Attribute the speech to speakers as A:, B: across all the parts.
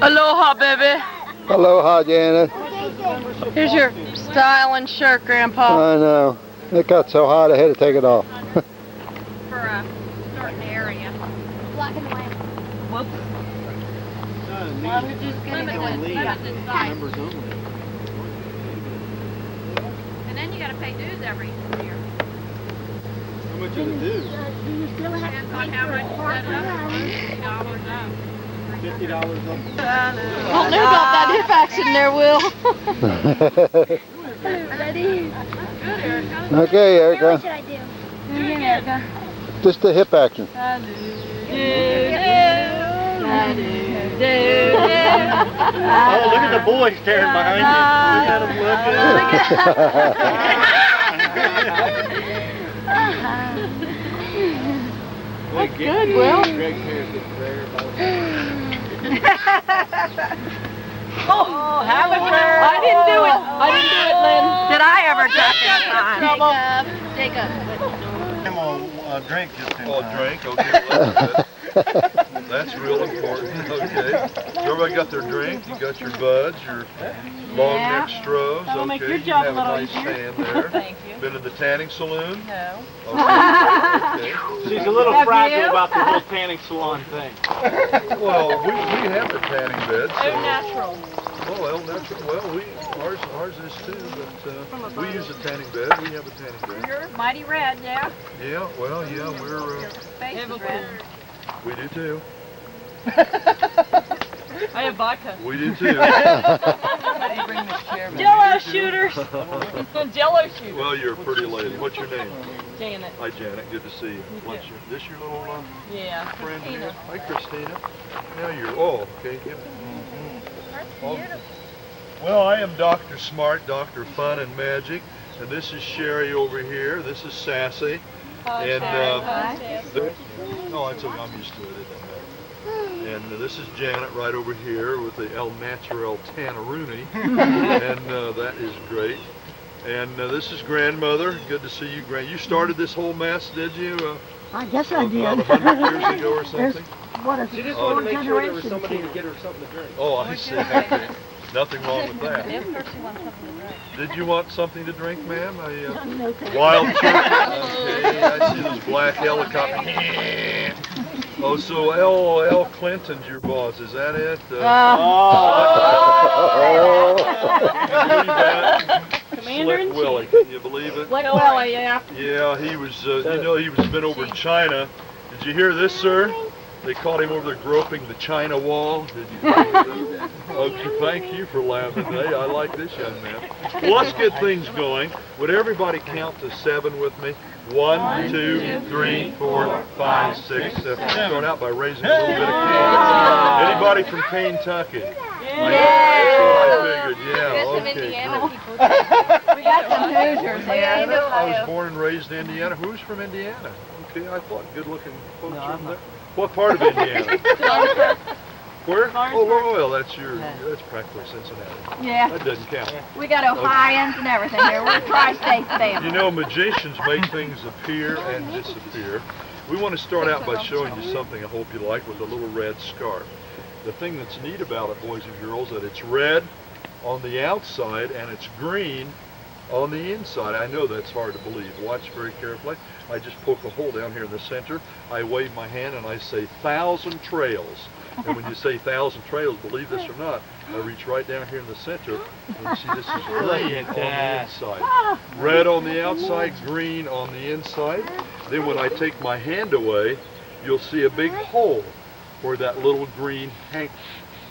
A: Aloha, baby.
B: Aloha, Janet.
A: Here's your styling shirt, Grandpa.
B: I know. It got so hot I had to take it off.
C: For a certain area. Black and white.
A: Whoops.
C: Well, we're just limited
D: Members only.
C: And then you got to pay dues every year.
D: How much is it due?
C: Depends on how much you set up. $50 up.
D: $50 up.
A: Don't know about that hip action there, Will.
C: Ready? Good, Erica.
B: Okay, Erica.
C: What should I do? Do it again, Erica.
B: Just the hip action.
D: Oh, look at the boy staring behind you. Look at him looking.
A: That's good, Will.
D: Greg's hair gets there.
A: Oh, have a prayer. I didn't do it, Lynn.
C: Did I ever drop it? Jacob.
D: I'm gonna drink just in
E: Oh,
D: time.
E: drink, okay, well, that's good. That's real important, okay. Everybody got their drink, you got your buds, your long neck strobes,
A: That'll
E: okay.
A: make your
E: You
A: job
E: have
A: a little
E: nice
A: easier.
E: stand there.
A: Thank you.
E: Been to the tanning saloon?
A: No.
E: Okay,
D: She's a little
A: Have
D: fragile
A: you?
D: about the whole tanning salon thing.
E: okay. Well, we have a tanning bed, so.
A: Oh, natural.
E: Oh, El Natural, well, ours is too, but we use a tanning bed, we have a tanning bed.
C: You're mighty red, yeah?
E: Yeah, well, yeah,
C: Your face is red.
E: we do too.
A: I have vodka.
E: We do too.
A: Jello shooters. Jello shooters.
E: Well, you're a pretty lady. What's your name?
A: Janet.
E: Hi, Janet. Good to see you. What's your, this your little
A: Yeah.
E: friend here?
A: Christina.
E: Hi, Christina. Now you're, oh, okay. Give it. Well, I am Dr. Smart, Dr. Fun and Magic, and this is Sherry over here. This is Sassy. And, no, it's okay. I'm used to it. It doesn't matter. And this is Janet right over here with the El Natural Tanneroonie, and that is great. And this is Grandmother. Good to see you, You started this whole mess, did you?
F: I guess I did.
E: About 100 years ago or something?
F: What is
D: She
F: it?
D: just
E: Oh,
D: wanted to make sure there was
F: generation
D: somebody
F: kid.
D: to get her something to drink.
E: Oh, I see. Okay. Nothing wrong with that.
C: Of course you want something to drink.
E: Did you want something to drink, ma'am?
F: No, thank you.
E: Wild turkey. Okay, I see those black helicopters. Oh, so L. Clinton's your boss, is that it? Can you believe that? Slick Willie, can you believe it?
A: Like Willie, yeah.
E: Yeah, he was, you know, he was been over in China. Did you hear this, sir? They caught him over there groping the China wall. Did you hear that? Okay, thank you for laughing. Hey, I like this young man. Well, let's get things going. Would everybody count to 7 with me? 1, 2, 3, 4, 5, 6, 7. Start out by raising a little bit of cane. Anybody from Kentucky? That's what I figured. Yeah, okay.
C: We got some Hoosiers here.
E: I was born and raised in Indiana. Who's from Indiana? Okay, I thought good-looking folks from there. What part of Indiana? Where? Oh, Royal. That's practically Cincinnati.
C: Yeah.
E: That doesn't count.
C: We got Ohioans and everything here. We're a tri-state family.
E: You know, magicians make things appear and disappear. We want to start out by showing you something I hope you like with a little red scarf. The thing that's neat about it, boys and girls, that it's red on the outside and it's green on the inside. I know that's hard to believe. Watch very carefully. I just poke a hole down here in the center. I wave my hand and I say 1,000 trails. And when you say 1,000 trails, believe this or not, I reach right down here in the center and see this is green on the inside. Red on the outside, green on the inside. Then when I take my hand away, you'll see a big hole where that little green hank.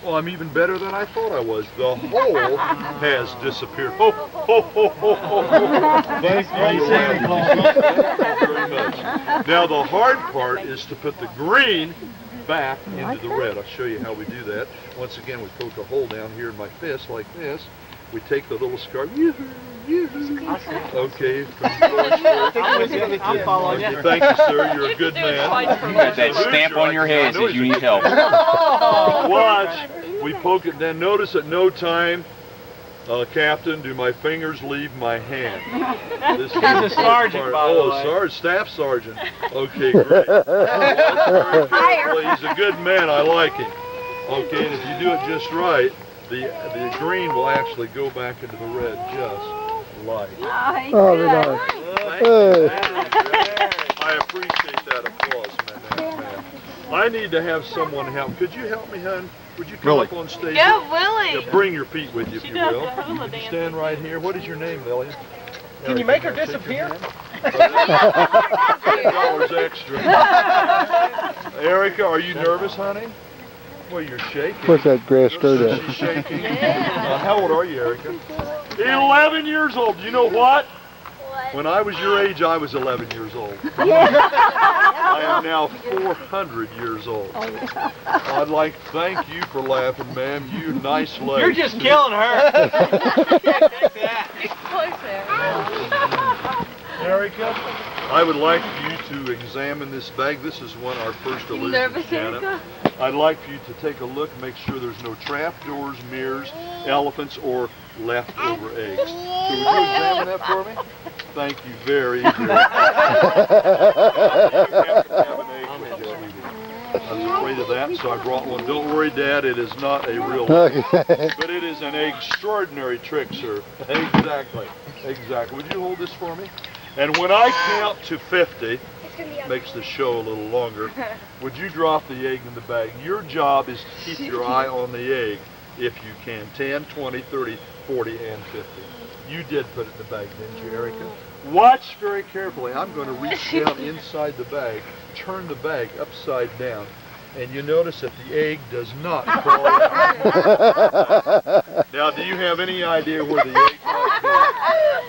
E: Well, I'm even better than I thought I was. The hole has disappeared. Ho, ho, ho, ho, ho, ho. Thank you very much. Now the hard part is to put the green back into the red. I'll show you how we do that. Once again, we poke a hole down here in my fist like this. We take the little scarf. Okay.
D: I'm following you.
E: Thank you, sir. You're a good man.
G: Put that stamp on your head says you need help.
E: Watch. We poke it down. Notice at no time, Captain, do my fingers leave my hand. This
D: He's a sergeant, by the way.
E: Oh, staff sergeant. Okay, great. Well, he's a good man. I like him. Okay, and if you do it just right, the green will actually go back into the red just like.
B: Oh, very nice. Hey.
E: I appreciate that applause, man. I need to have someone help. Could you help me, hon? Would you come up on stage?
A: Go, Willie.
E: Yeah, bring your feet with you, if you will. You can stand right here. What is your name, Lily?
D: Can you make her disappear?
E: $10 extra. Erica, are you nervous, honey? Well, you're shaking.
B: What's that grass skirt at?
E: She's shaking. How old are you, Erica? 11 years old. You know what? When I was your age, I was 11 years old. I am now 400 years old. I'd like to thank you for laughing, ma'am. You nice lady.
D: You're just killing her.
E: Erica, I would like for you to examine this bag. This is one our first illusion, Janet. I'd like for you to take a look, make sure there's no trap doors, mirrors, elephants, or leftover eggs. So would you examine that for me? Thank you very, very much. I was afraid of that, so I brought one. Don't worry, Dad, it is not a real one. But it is an extraordinary trick, sir. Exactly. Exactly. Would you hold this for me? And when I count to 50, makes the show a little longer, would you drop the egg in the bag? Your job is to keep your eye on the egg if you can. 10, 20, 30, 40, and 50. You did put it in the bag, didn't you, Erica? Watch very carefully. I'm going to reach down inside the bag, turn the bag upside down, and you notice that the egg does not fall out. Now, do you have any idea where the egg might be?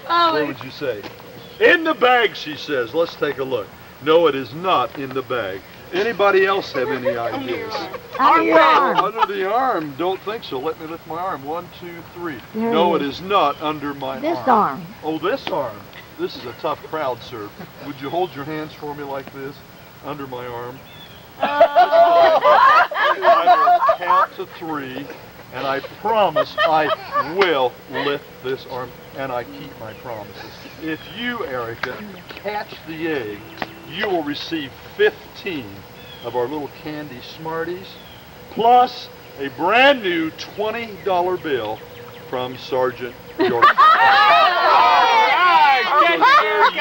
E: What would you say? In the bag, she says. Let's take a look. No, it is not in the bag. Anybody else have any ideas?
F: Under your arm.
E: Under the arm? Don't think so. Let me lift my arm. 1, 2, 3. No, it is not under my arm.
F: This arm.
E: Oh, this arm. This is a tough crowd, sir. Would you hold your hands for me like this? Under my arm. I will count to 3, and I promise I will lift this arm, and I keep my promises. If you, Erica, catch the egg, you will receive 15 of our little candy Smarties, plus a brand new $20 bill from Sergeant York. You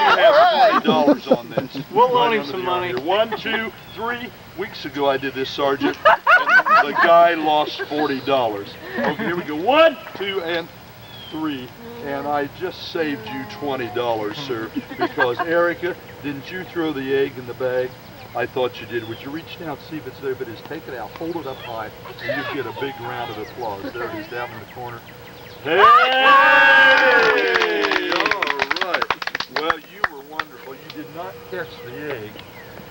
E: have $20 on this.
D: We'll loan him some money.
E: 1, 2, 3 weeks ago I did this, Sergeant, and the guy lost $40. Okay, here we go. 1, 2, and 3. And I just saved you $20, sir, because Erica, didn't you throw the egg in the bag? I thought you did. Would you reach down, see if it's there? If it is, take it out, hold it up high, and you'll get a big round of applause. There it is, down in the corner. Hey! All right. Well, you were wonderful. You did not catch the egg,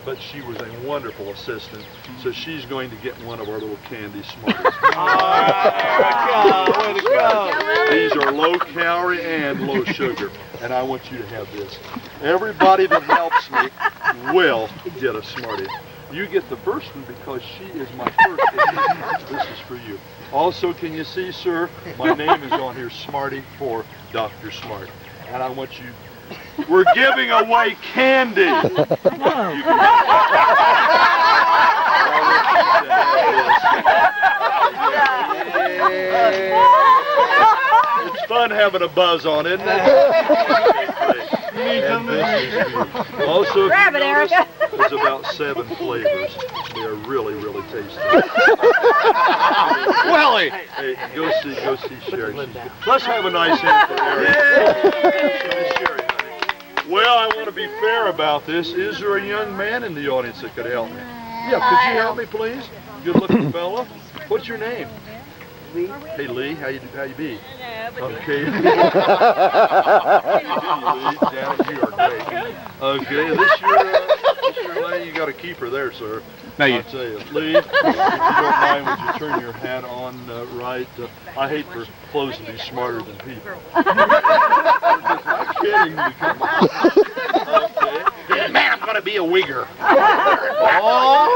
E: but she was a wonderful assistant. So she's going to get one of our little candy Smarties.
D: Way to go.
E: These are low calorie and low sugar, and I want you to have this. Everybody that helps me will get a Smartie. You get the first one because she is my first assistant. This is for you. Also, can you see, sir, my name is on here, Smarty for Dr. Smart. And I want you, we're giving away candy. It's fun having a buzz on, isn't it? And this is also,
C: Grab it, Erica.
E: there's about 7 flavors. They are really, really tasty.
D: Willie!
E: Hey, go see Sherry. Let's have a nice hand for Erica. Sherry, honey. Well, I want to be fair about this. Is there a young man in the audience that could help me? Yeah, could you help me, please? Good-looking fella. What's your name? Lee. Hey, Lee. How you be? Okay. Lee, Janet, you are great. Okay, this your lady? You got to keep her there, sir.
G: No, you.
E: I'll tell you. Lee, if you don't mind, would you turn your hat on right? I hate for clothes to be smarter than people. I'm kidding. Okay. Man, I'm going to be a wigger. Oh,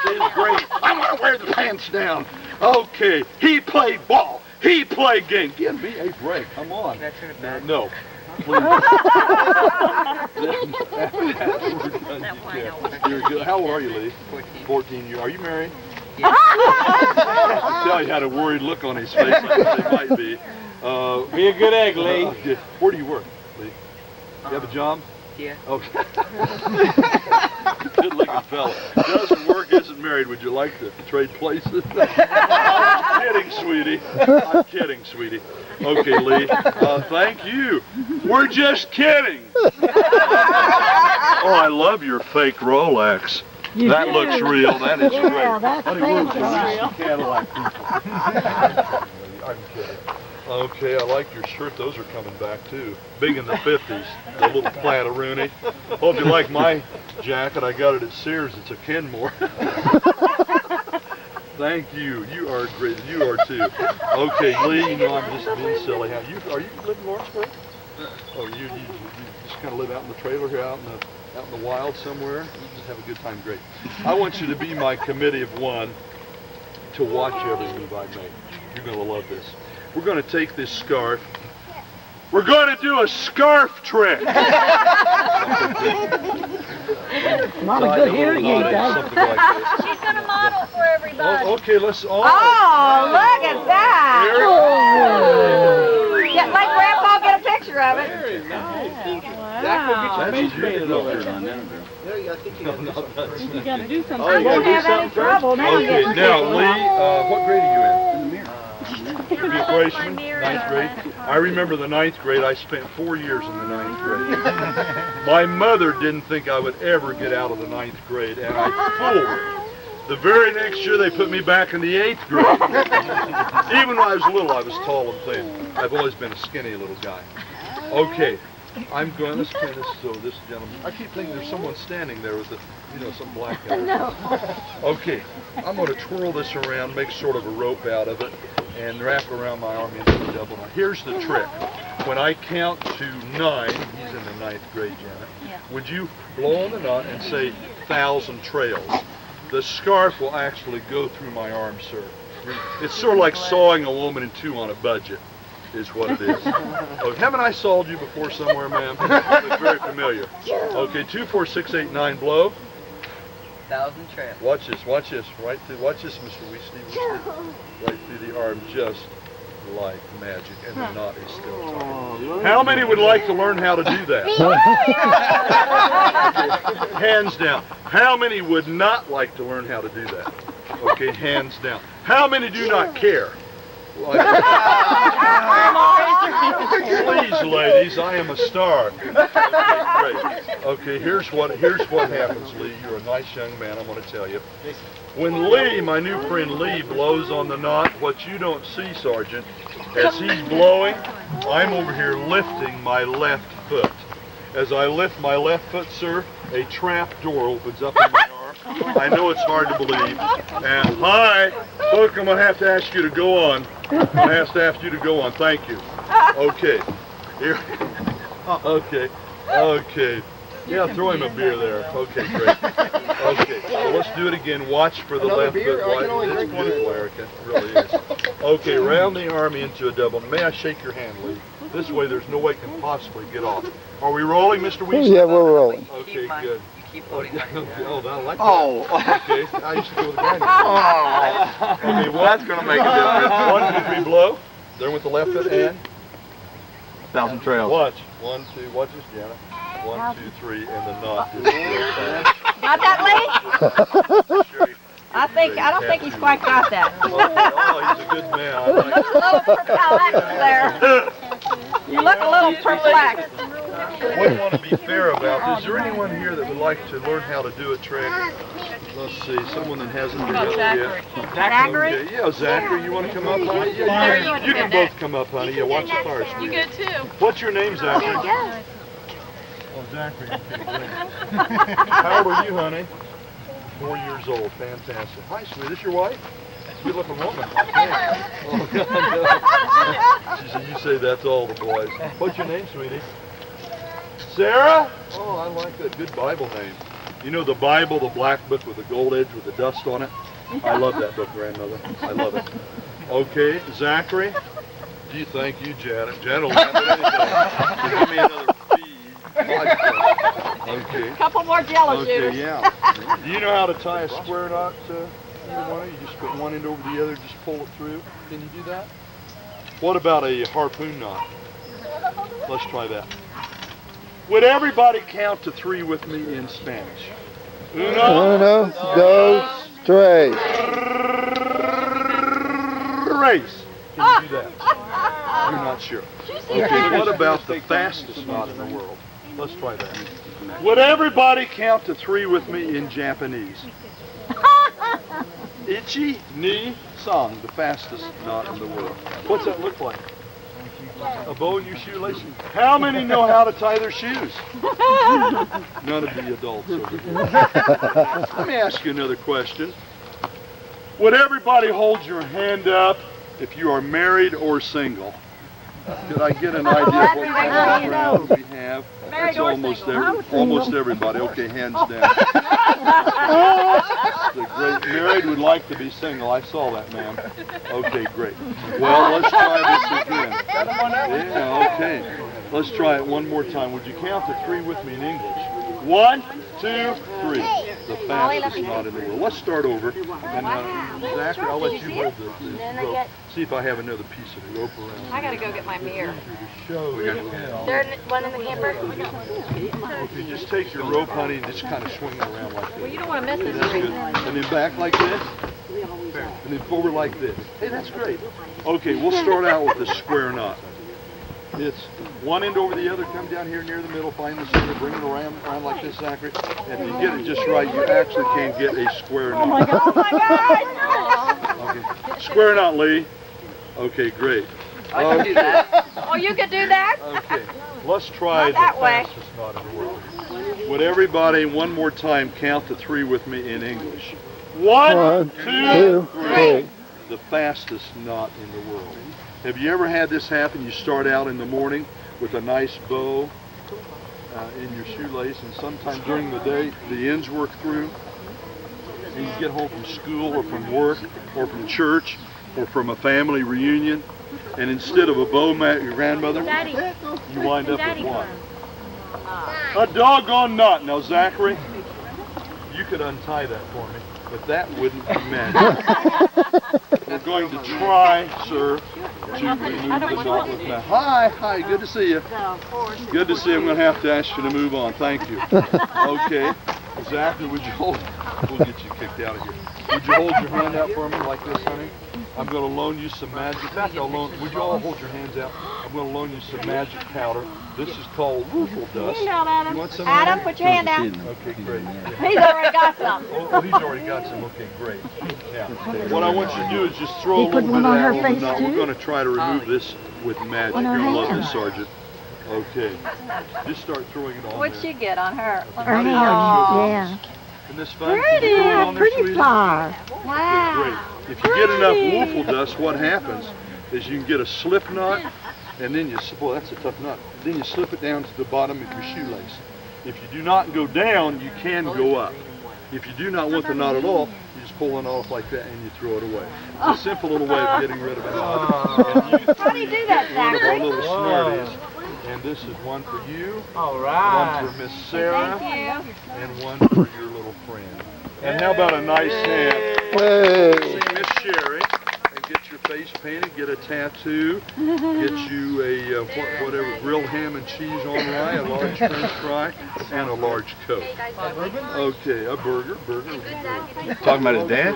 E: this is great. I'm going to wear the pants down. Okay, he played ball. He played game. Give me a break. Come on. No. Please. You're good. How old are you, Lee? 14. 14. Are you married? Yeah. can tell he had a worried look on his face, like they might be.
G: Be a good egg, Lee.
E: Where do you work, Lee? You have a job?
H: Yeah.
E: Okay. Good looking fella. Doesn't work, isn't married. Would you like to trade places? I'm kidding, sweetie. I'm kidding, sweetie. Okay, Lee. Thank you. We're just kidding. Oh, I love your fake Rolex. That looks real. That is great.
F: Yeah, that's
E: Honey, where's the
F: fancy.
E: Cadillac people? I'm kidding. Okay, I like your shirt. Those are coming back too. Big in the 50s. A little Rooney. Hope you like my jacket. I got it at Sears. It's a Kenmore. Thank you. You are great. You are too. Okay, Lee, you know I'm just being silly. Are you live in Lawrenceburg? Oh, you just kind of live out in the trailer here, out in the wild somewhere? You just have a good time. Great. I want you to be my committee of one to watch every move I make. You're going to love this. We're going to take this scarf. We're going to do a scarf trick.
F: Not a good hearing aid, Dad.
E: Something like this.
C: She's going to model for everybody.
E: Oh, okay, let's all.
H: Oh, look at that. Yeah, let Grandpa get a picture of it.
G: Very nice.
H: Wow.
E: That's beautiful.
G: No,
F: You gotta do something.
E: Oh,
H: I
E: you
H: won't
E: gotta
H: have
E: do
H: any
E: something first?
H: trouble now.
E: Okay, now Lee, what grade are you in? You're a freshman,
C: mirror.
E: 9th grade. I remember the 9th grade. I spent 4 years in the 9th grade. My mother didn't think I would ever get out of the 9th grade, and I fooled her. The very next year, they put me back in the 8th grade. Even when I was little, I was tall and thin. I've always been a skinny little guy. Okay, I'm going to spin this. So this gentleman, I keep thinking there's someone standing there with some black guy.
F: No.
E: Okay, I'm going to twirl this around, make sort of a rope out of it, and wrap it around my arm into a double knot. Here's the trick. When I count to 9, he's in the 9th grade, Janet.
C: Yeah.
E: Would you blow on the knot and say 1,000 trails? The scarf will actually go through my arm, sir. It's sort of like sawing a woman in two on a budget, is what it is. Oh, haven't I sawed you before somewhere, ma'am? It's very familiar. Okay, 2, 4, 6, 8, 9, blow.
H: 1,000 trails.
E: Watch this, watch this, right through, watch this, Mr. Woeste, right through the arm, just like magic, and the knot is still tight. How many would like to learn how to do that? Hands down. How many would not like to learn how to do that? Okay, hands down. How many do not care? Please, ladies, I am a star. Okay, great. Okay, here's what happens, Lee. You're a nice young man, I'm going to tell you. When Lee, my new friend Lee, blows on the knot, what you don't see, Sergeant, as he's blowing, I'm over here lifting my left foot. As I lift my left foot, sir, a trap door opens up in my arm. I know it's hard to believe. And hi, look, I'm going to have to ask you to go on. I'm going to have to ask you to go on. Thank you. Okay. Here. Okay. Okay. Yeah, throw him a beer there. Okay, great. Okay, so let's do it again. Watch for the left foot. It's beautiful, Erica. It really is. Okay, round the arm into a double. May I shake your hand, Lee? This way there's no way it can possibly get off. Are we rolling, Mr. Weasley?
B: Yeah, we're rolling.
E: Okay, good.
H: Keep holding my
E: Oh, I like that. Oh. Okay, I used to go with the guy. Okay, that's going to make a difference. 1, 2, 3, blow. There with the left foot and
G: 1,000 trails.
E: watch. 1, 2, watch this, Janet. 1, 2, 3, and the knot is still
H: Got that, Lee?
E: tight.
H: I don't think he's quite got that.
E: Oh, he's a good man. I like
H: Looks a little perplexed there. You look a little perplexed.
E: What I want to be fair about, is there anyone here that would like to learn how to do a trick? Let's see, someone that hasn't figured out yet.
H: Zachary?
E: Okay, yeah, Zachary, you want to come up, honey? Yeah, you can both come up, honey. Yeah, watch the fire,
C: You
E: sweetie.
C: good too.
E: What's your name, Zachary? Oh, Zachary. Okay, great. How old are you, honey? 4 years old. Fantastic. Hi, sweetie. This your wife? Good looking woman. Yeah. Oh, no. She said, you say that to all the boys. What's your name, sweetie? Sarah? Oh, I like that. Good Bible name. You know the Bible, the black book with the gold edge with the dust on it? I love that book, grandmother. I love it. Okay, Zachary. Gee, thank you, Janet. Janet will never do anything. Give me another Okay.
H: Couple more jello
E: Okay,
H: shooters.
E: yeah. Do you know how to tie a square knot, Either one of you just put one end over the other, just pull it through. Can you do that? What about a harpoon knot? Let's try that. Would everybody count to 3 with me in Spanish?
B: Uno, dos, tres.
E: Race. Can you do that? You're not sure. Okay, what about the fastest knot in the world? Let's try that. Would everybody count to 3 with me in Japanese? Ichi, ni, san, the fastest knot in the world. What's that look like? A bow in your shoelace? How many know how to tie their shoes? None of the adults over here. Let me ask you another question. Would everybody hold your hand up if you are married or single? Could I get an idea of what kind of crowd we have? It's almost everybody. Okay, hands down. The great married would like to be single. I saw that, ma'am. Okay, great. Well, let's try this again. Yeah, okay. Let's try it one more time. Would you count to 3 with me in English? 1, 2, 3. The fastest knot in the world. Let's start over. And Zachary, I'll let you hold the rope. See if I have another piece of rope around.
H: I gotta go get my mirror.
C: Is there one in the camper?
E: Okay, just take your rope, honey, and just kind of swing it around like this.
H: Well, you don't want to miss this.
E: That's good. And then back like this. And then forward like this. Hey, that's great. Okay, we'll start out with the square knot. It's one end over the other, come down here near the middle, find the center, bring it around like this, Zachary. And if you get it just right, you actually can get a square knot.
H: Oh my God! Oh my God!
E: Okay. Square knot, Lee. Okay, great.
H: I can do that. Oh, you can do that?
E: Okay, let's try the fastest knot in the world. Would everybody, one more time, count to 3 with me in English? 1, 2, 3. The fastest knot in the world. Have you ever had this happen? You start out in the morning with a nice bow in your shoelace, and sometime during the day, the ends work through, and you get home from school or from work or from church or from a family reunion, and instead of a bow mat, your grandmother, you wind up with what? A doggone knot. Now, Zachary, you could untie that for me, but that wouldn't be magic. We're going to try, sir, to remove the knot with that. Hi, good to see you. Good to see you. I'm going to have to ask you to move on. Thank you. Okay, Zachary, would you hold? We'll get you kicked out of here. Would you hold your hand out for me like this, honey? I'm going to loan you some magic. In fact, would you all hold your hands out? I'm going to loan you some magic powder. This is called woofle dust. You want some?
H: Adam, put your hand out.
E: Okay, great.
H: He's already got some.
E: Oh, he's already got some. Okay, great. Now, what I want you to do is just throw a little bit of
F: one on her
E: that over the
F: face,
E: knot.
F: too?
E: We're going to try to remove this with magic. You're going to love this, Sergeant. Okay. Just start throwing it on
H: What'd she
E: there.
H: get on her?
F: Her hand, yeah.
E: Isn't this fun? Can you throw it on there,
F: Pretty
E: sweetie?
F: flower.
H: Wow.
E: Great. If you get enough woofle dust, what happens is you can get a slip knot, and then boy, that's a tough knot. Then you slip it down to the bottom of your shoelace. If you do not go down, you can go up. If you do not want the knot at all, you just pull it off like that and you throw it away. It's a simple little way of getting rid of a knot.
H: How do you do that, Zachary?
E: Little smarties. And this is one for you,
G: All right.
E: one for Miss Sarah,
H: Thank you.
E: and one for your little friend. And how about a nice hand?
B: Hey.
E: See Miss Sherry, and get your face painted, get a tattoo, get you a whatever, grilled ham and cheese on rye, a large French fry, and a large Coke. Okay, a burger.
G: Talking about his dad?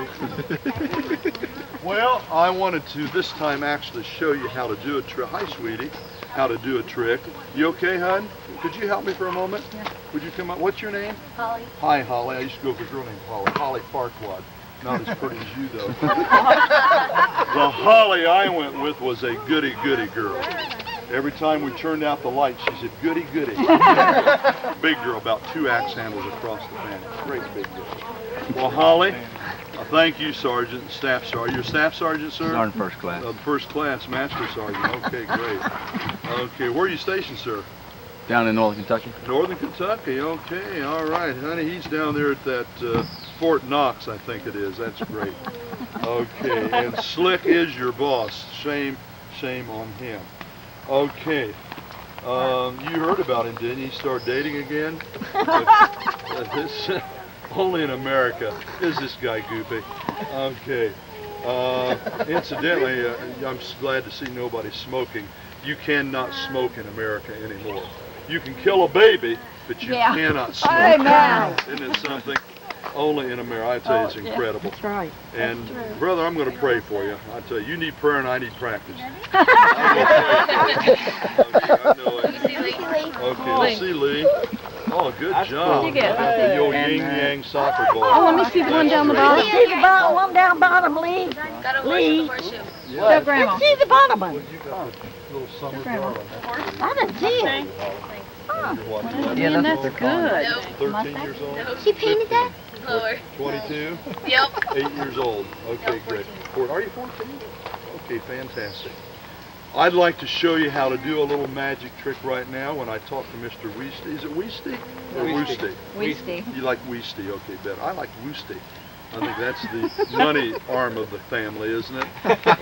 E: Well, I wanted to this time actually show you how to do a trick. Hi, sweetie. How to do a trick. You okay, hon? Could you help me for a moment? Yeah. Would you come up? What's your name?
C: Holly.
E: Hi, Holly. I used to go with a girl named Holly. Holly Farquad. Not as pretty as you, though. The Holly I went with was a goody girl. Every time we turned out the light, she said, goody. Big girl, about 2 axe handles across the fan. Great big girl. Well, Holly, thank you, Sergeant, Staff Sergeant. You're Staff Sergeant, sir?
G: Sergeant first class.
E: First class, Master Sergeant. Okay, great. Okay, where are you stationed, sir?
G: Down in Northern Kentucky.
E: Northern Kentucky, okay, all right, honey. He's down there at that Fort Knox, I think it is. That's great. Okay, and Slick is your boss. Shame on him. Okay, you heard about him, didn't you? He started dating again? Only in America is this guy goofy. Okay. Incidentally, I'm glad to see nobody smoking. You cannot smoke in America anymore. You can kill a baby, but you cannot smoke.
H: Amen.
E: Isn't it something? Only in America. I tell you, it's incredible.
F: That's right.
E: And brother, I'm going to pray for you. I tell you need prayer and I need practice. I know it. Okay, let's see Lee. Oh, good job.
H: What'd you get?
E: The old yin-yang soccer ball.
A: Oh, let me see the one down the
F: Let's
A: bottom.
F: see the bottom one down bottom, Lee. Lee.
H: Go, Grandma.
F: Let's see the bottom one.
E: Well, you got the little summer darling.
F: I didn't see it.
A: Yeah, that's good.
E: 13 years old?
C: She painted that?
E: 22?
C: Yep.
E: 8 years old. Okay, great. Are you 14? Okay, fantastic. I'd like to show you how to do a little magic trick right now when I talk to Mr. Woeste. Is it Woeste or Woeste?
H: Weesty.
E: You like Woeste, okay, better. I like Woeste. I think that's the money arm of the family, isn't it?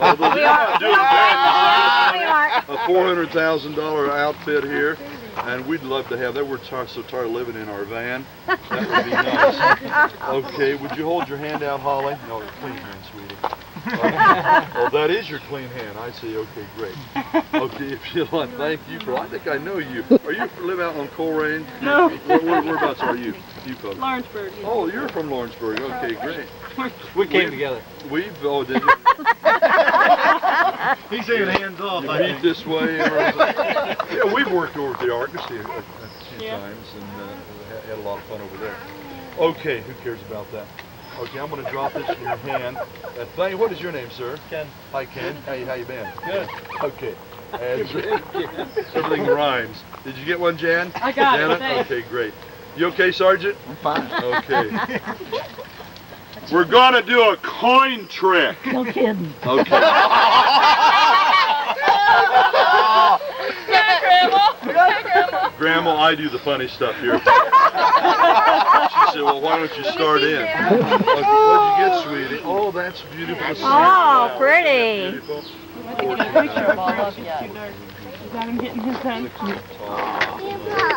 E: Although they're not doing bad. A $400,000 outfit here, and we'd love to have that. We're so tired of living in our van. That would be nice. Okay, would you hold your hand out, Holly? No, clean hand, sweetie. Oh, that is your clean hand. I see. Okay, great. Okay, if you like, thank you for. I think I know you. Are you live out on Coleraine?
A: No.
E: Whereabouts are you? You folks.
A: Lawrenceburg.
E: Oh, you're from Lawrenceburg. Okay, great.
G: We came together.
E: Oh, did you?
D: He's saying hands off.
E: You meet this way? Yeah, we've worked over at the Argosy a few times and had a lot of fun over there. Okay, who cares about that? Okay, I'm going to drop this in your hand. What is your name, sir?
D: Ken.
E: Hi, Ken. How you been?
D: Good.
E: Okay. Everything rhymes. Did you get one, Jan?
A: I got
E: Janet?
A: it. Thanks.
E: Okay, great. You okay, Sergeant?
B: I'm fine.
E: Okay. We're going to do a coin trick.
F: No kidding.
E: Okay. Grandma, I do the funny stuff here. She said, well, why don't you start in? Okay, what'd you get, sweetie? Oh, that's beautiful.
H: Oh, pretty.
E: Beautiful.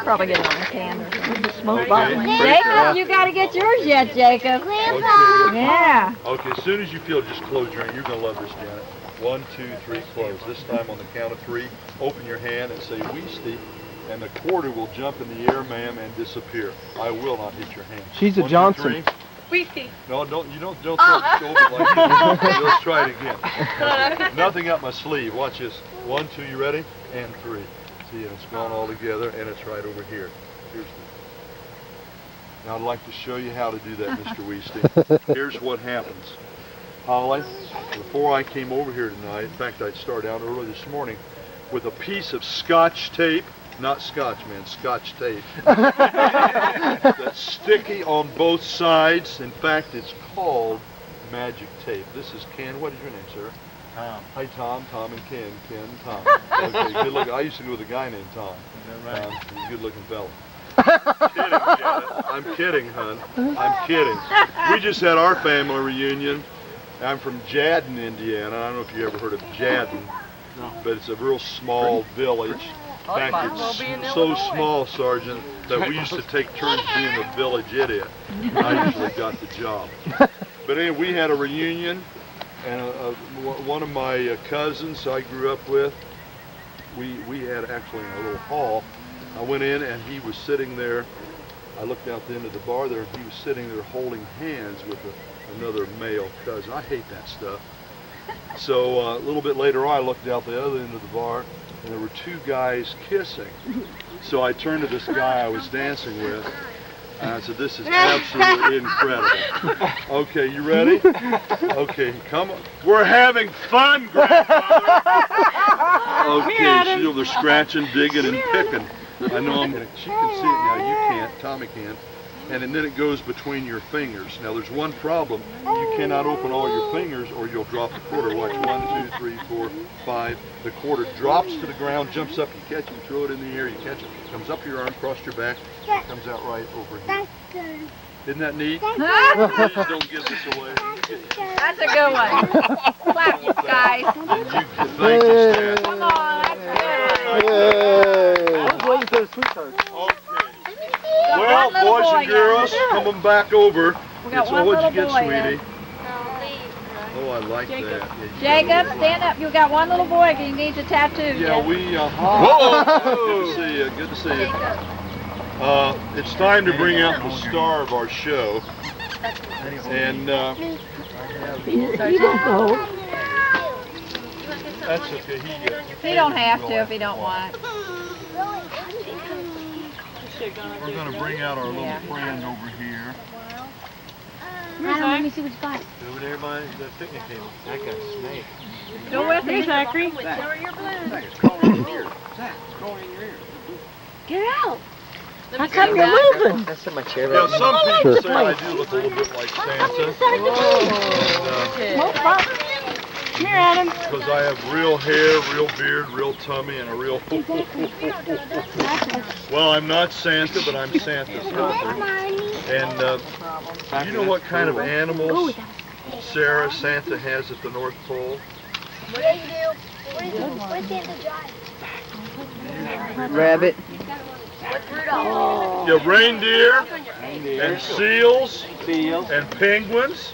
H: Probably getting on the can or something.
F: Smoke
E: Okay.
F: bottom.
H: Jacob, you gotta get yours yet, Jacob.
E: Okay.
H: Yeah.
E: Okay, as soon as you feel, just close your hand. You're going to love this, Janet. 1, 2, 3, close. This time on the count of 3, open your hand and say Woeste, and the quarter will jump in the air, ma'am, and disappear. I will not hit your hand.
B: She's a
E: 1, 2,
B: Johnson.
E: 3.
C: Weesty.
E: No, don't throw it over like that. Let's try it again. Nothing up my sleeve. Watch this. 1, 2, you ready? And 3. See, and it's gone all together, and it's right over here. Here's the. Now I'd like to show you how to do that, Mr. Woeste. Here's what happens. Holly, before I came over here tonight, in fact, I'd start out early this morning with a piece of Scotch tape, not Scotch, man, Scotch tape. That's sticky on both sides. In fact, it's called magic tape. This is Ken. What is your name, sir?
D: Tom.
E: Hi, Tom. Tom and Ken. Ken and Tom. Okay, good looking. I used to go with a guy named Tom.
D: Is that right?
E: He's a good looking fella. Kidding, Janet. I'm kidding, hon. I'm kidding. We just had our family reunion. I'm from Jadden, Indiana. I don't know if you ever heard of Jadden, but it's a real small village. In fact, it's so small, Sergeant, that we used to take turns being the village idiot. I usually got the job. But anyway, we had a reunion, and one of my cousins I grew up with, we had actually in a little hall. I went in and he was sitting there. I looked out the end of the bar there, and he was sitting there holding hands with another male cousin. I hate that stuff. So a little bit later on, I looked out the other end of the bar, and there were 2 guys kissing. So I turned to this guy I was dancing with, and I said, this is absolutely incredible. Okay, you ready? Okay, come on. We're having fun, grandfather. Okay, so they're scratching, digging, and picking. I know she can see it now, you can't, Tommy can't. And then it goes between your fingers. Now there's one problem, you cannot open all your fingers or you'll drop the quarter. Watch, 1, 2, 3, 4, 5. The quarter drops to the ground, jumps up, you catch it, you throw it in the air, you catch it, comes up your arm, across your back, it comes out right over here. Isn't that neat? Please don't give this away.
H: That's a good one. Clap, you guys.
E: Thank you, Stan.
H: Come on.
B: Yay!
F: Waiting for the sweetheart.
E: Okay. Well, boys and girls, coming back over.
H: We got
E: So
H: one
E: what'd you
H: little
E: get,
H: boy
E: sweetie?
H: then.
E: Oh, I like that. Yeah,
H: Jacob, stand up. You got one little boy who needs a tattoo.
E: Yeah, we, whoa! Good to see you, good to see you. It's time to bring out the star of our show. And,
F: He don't go.
E: that's okay.
H: He don't have to if he don't want.
E: We're going to bring out our little friend over here.
C: Adam, let me see what you got.
D: Over there by the picnic table. That got a snake.
H: Go with me, Zachary.
C: Get out.
F: How come you're moving?
B: That's in my chair.
E: Now, some people say I do look a little bit like Santa.
H: Come here, Adam.
E: Because I have real hair, real beard, real tummy, and a real... Well, I'm not Santa, but I'm Santa's helper. And do you know what kind of animals Sarah Santa has at the North Pole?
C: What do you do? What's Santa drive?
B: Rabbit.
C: What's Rudolph?
E: You have reindeer, and seals, and penguins,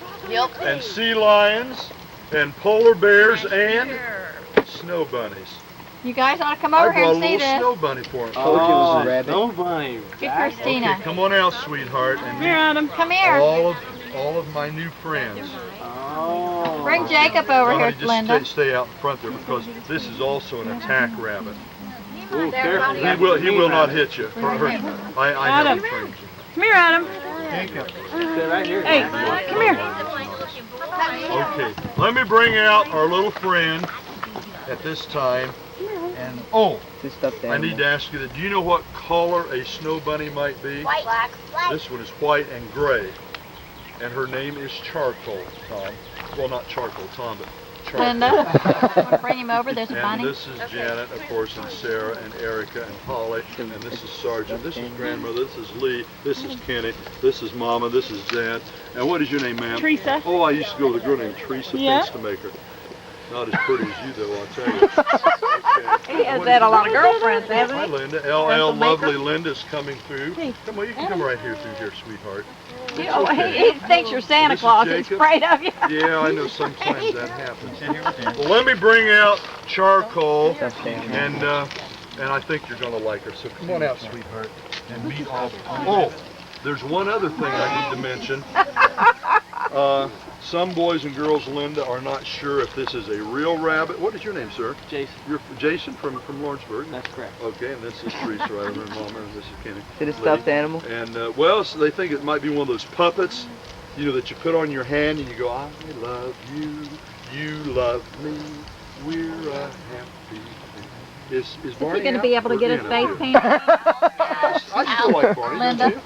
E: and sea lions, and polar bears, and snow bunnies.
H: You guys ought to come over
E: I
H: here
E: brought a
H: and see
E: little
H: this.
E: snow bunny for him.
B: Told you it was a rabbit.
D: No bunny.
H: Get Christina.
E: Okay, come on out, sweetheart, and meet
H: Adam. Come here.
E: all of my new friends.
D: Oh.
H: Bring Jacob over
E: Well,
H: here,
E: just
H: Linda.
E: stay out in front there because this is also an attack rabbit.
D: Ooh, careful.
E: He will not hit you. I
H: Adam.
E: have trained you.
H: Come here, Adam.
D: Sit right here.
H: Hey, come here.
E: Okay, let me bring out our little friend at this time. And I need to ask you that. Do you know what color a snow bunny might be?
C: White. Black.
E: This one is white and gray, and her name is Charcoal, Tom. Well, not Charcoal, Tom, but Charcoal.
H: Linda, want to bring him over? There's a
E: And
H: bunny.
E: this is Janet, of course, and Sarah, and Erica, and Holly, and this is Sergeant, this is Grandmother, this is Lee, this is Kenny, this is Mama, this is Dad. And what is your name, ma'am?
H: Teresa.
E: Oh, I used to go with a girl named Teresa Feastmaker. Not as pretty as you, though, I'll tell you.
H: He has had a lot of girlfriends,
E: Hi,
H: hasn't he?
E: Linda. LL, lovely Linda's coming through. Come on, you can come right here through here, sweetheart. It's
H: Oh,
E: okay.
H: he thinks you're Santa
E: This is
H: Claus. He's
E: Jacob.
H: afraid of you.
E: Yeah, I know sometimes that happens. Well, let me bring out Charcoal, and I think you're going to like her. So come on out, sweetheart, and meet all. Oh, there's one other thing I need to mention. Some boys and girls, Linda, are not sure if this is a real rabbit. What is your name, sir?
D: Jason.
E: You're Jason from Lawrenceburg.
D: That's correct.
E: Okay, and this is Teresa, right over, and Mama, and this is Kenny.
B: Is it a stuffed animal?
E: And well, so they think it might be one of those puppets, you know, that you put on your hand and you go, I love you, you love me, we're a happy. Is Barney
H: going to
E: out?
H: be able to
E: Or
H: get his
E: in up
H: face
E: here?
H: painted?
E: I still like Barney, don't
H: Linda.
E: you?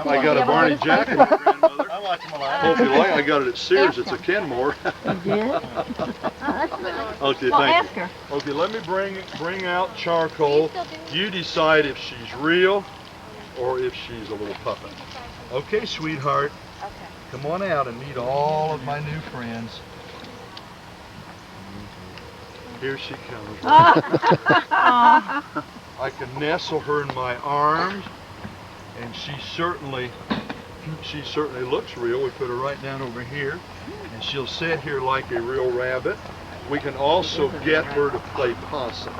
E: I got a Barney jacket for grandmother.
D: I like him a lot.
E: Hope you like it. I got it at Sears. It's a Kenmore. Okay,
H: Well,
E: thank
H: ask
E: you.
H: her.
E: Okay, let me bring out Charcoal. You decide if she's real or if she's a little puppet. Okay, sweetheart. Come on out and meet all of my new friends. Here she comes. I can nestle her in my arms, and she certainly looks real. We put her right down over here, and she'll sit here like a real rabbit. We can also get her to play possum.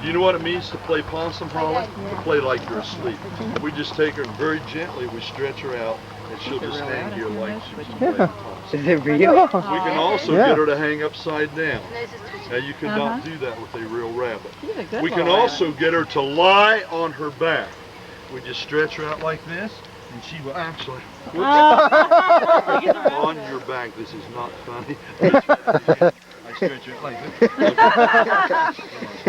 E: Do you know what it means to play possum, Holly? To play like you're asleep. We just take her and very gently, we stretch her out, and she'll just hang here like she's playing possum.
B: Is it real?
E: We can also get her to hang upside down. Now you cannot do that with a real rabbit. We can also get her to lie on her back. We just stretch her out like this, and she will actually on your back. This is not funny. I stretch it like this.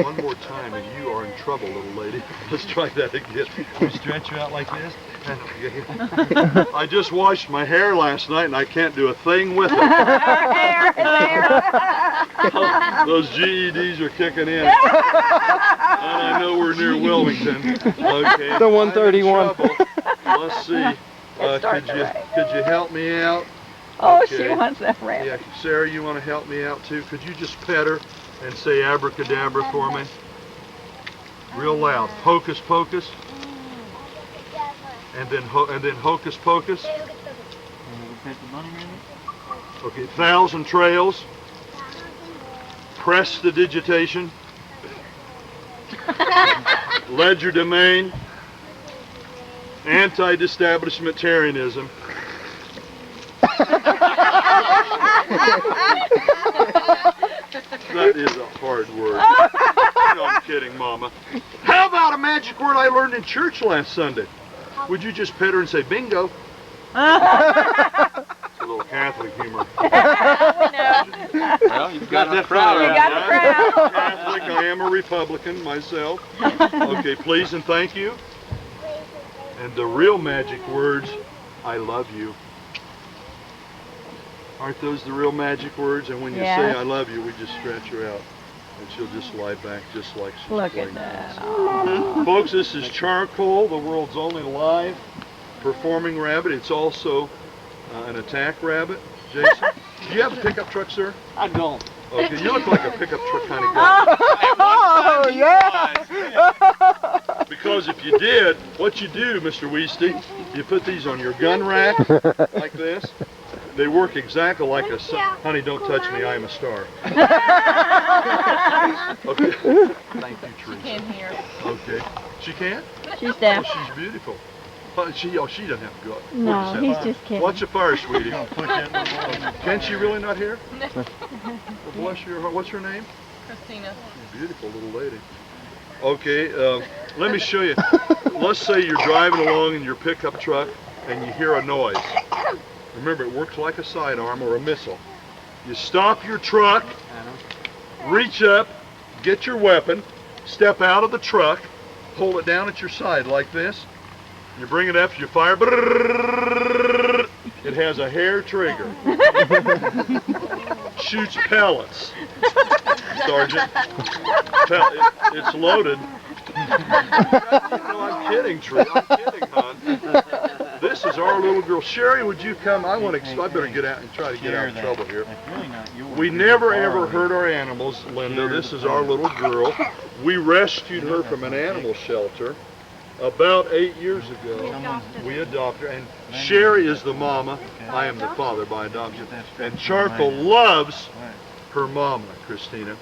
E: One more time, and you are in trouble, little lady. Let's try that again. We stretch you out like this. I just washed my hair last night, and I can't do a thing with it. Those GEDs are kicking in. And I know we're near Wilmington. Okay.
B: The 131.
E: Let's see. Could you help me out?
H: Oh,
E: Okay.
H: she wants that rabbit.
E: Yeah, Sarah, you want to help me out too? Could you just pet her and say abracadabra for me? Real loud. Hocus pocus. And then hocus pocus. Okay, 1,000 trails. Prestidigitation. Legerdemain. Anti-establishmentarianism. That is a hard word. No, I'm kidding, Mama. How about a magic word I learned in church last Sunday? Would you just pet her and say, bingo? It's a little Catholic humor.
G: Well, you've got the crowd.
H: You got the crowd.
E: Catholic, I am a Republican myself. Okay, please and thank you. And the real magic words, I love you. Aren't those the real magic words? And when you say I love you, we just stretch her out. And she'll just lie back just like she's
H: Look
E: playing.
H: at that.
E: Folks, this is charcoal, the world's only live performing rabbit. It's also an attack rabbit. Jason, do you have a pickup truck, sir?
G: I don't.
E: Okay, you look like a pickup truck kind of guy.
B: Oh, yeah.
E: Because if you did, what you do, Mr. Woeste, you put these on your gun rack, like this. They work exactly like a... Honey, don't touch me, I am a star. Okay. Thank you, Teresa. She
A: can hear.
E: Okay. She can?
H: She's deaf.
E: Oh, she's beautiful. She doesn't have to go.
F: No, he's just kidding.
E: Watch the fire, sweetie. Can she really not hear? Well, bless your heart. What's her name?
A: Christina.
E: She's a beautiful little lady. Okay, let me show you. Let's say you're driving along in your pickup truck and you hear a noise. Remember, it works like a sidearm or a missile. You stop your truck, reach up, get your weapon, step out of the truck, hold it down at your side like this. You bring it up, you fire. It has a hair trigger. Shoots pellets. Sergeant. It's loaded. No, I'm kidding, Tree. I'm kidding, hon. This is our little girl. Sherry, would you come? I better get out and try to get out of trouble here. We never ever hurt our animals, Linda. This is our little girl. We rescued her from an animal shelter about 8 years ago. We adopted her, and Sherry is the mama. I am the father by adoption. And Charcoal loves her mama, Christina.